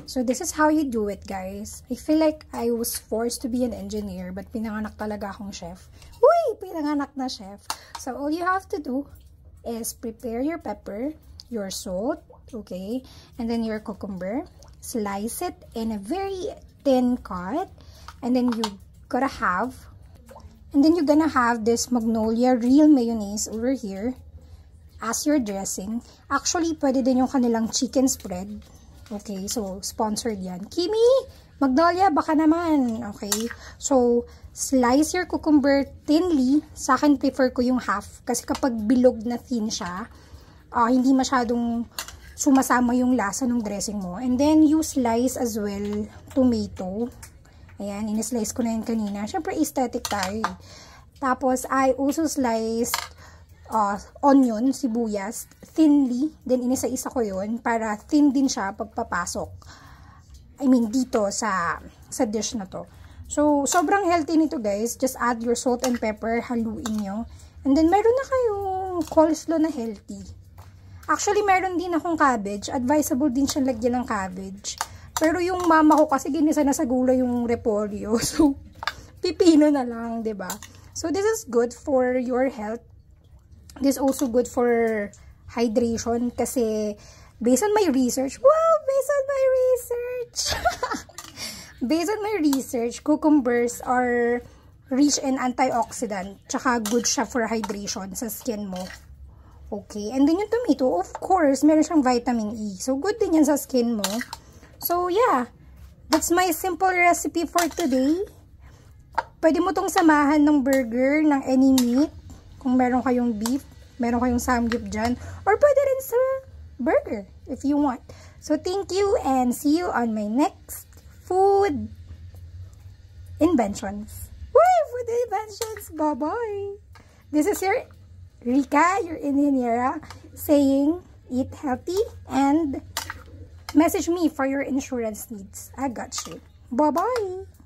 So this is how you do it, guys. I feel like I was forced to be an engineer, but pinanganak talaga akong chef. Uy! Pinanganak na chef. So all you have to do is prepare your pepper, your salt, okay, and then your cucumber. Slice it in a very thin cut, and then you're gonna have this Magnolia Real Mayonnaise over here as your dressing. Actually, pwede din yung kanilang chicken spread. Okay, so sponsored yan. Kimi, Magnolia, baka naman. Okay, so slice your cucumber thinly. Sa akin, prefer ko yung half. Kasi kapag bilog na thin siya, hindi masyadong sumasama yung lasa ng dressing mo. And then, you slice as well tomato. Ayan, in-slice ko na yan kanina. Siyempre, aesthetic tayo. Tapos, I also sliced onion, sibuyas, thinly. Then, inisa-isa ko yun para thin din siya pagpapasok. I mean, dito sa dish na to. So, sobrang healthy nito, guys. Just add your salt and pepper, haluin nyo. And then, meron na kayong coleslaw na healthy. Actually, meron din akong cabbage. Advisable din siya lagyan ng cabbage. Pero yung mama ko kasi ginisa na sa gulay yung repolyo. So, pipino na lang, 'di ba? So, this is good for your health. This is also good for hydration kasi based on my research, based on my research, cucumbers are rich in antioxidant. Tsaka good siya for hydration sa skin mo. Okay, and then yung tomato, of course, meron siyang vitamin E. So, good din yan sa skin mo. So, yeah. That's my simple recipe for today. Pwede mo tong samahan ng burger, ng any meat. Kung meron kayong beef, meron kayong samgyup dyan. Or pwede rin sa burger, if you want. So, thank you and see you on my next food inventions. Woo! Food inventions! Bye-bye! This is your Rika, your engineer, saying eat healthy and message me for your insurance needs. I got you. Bye-bye.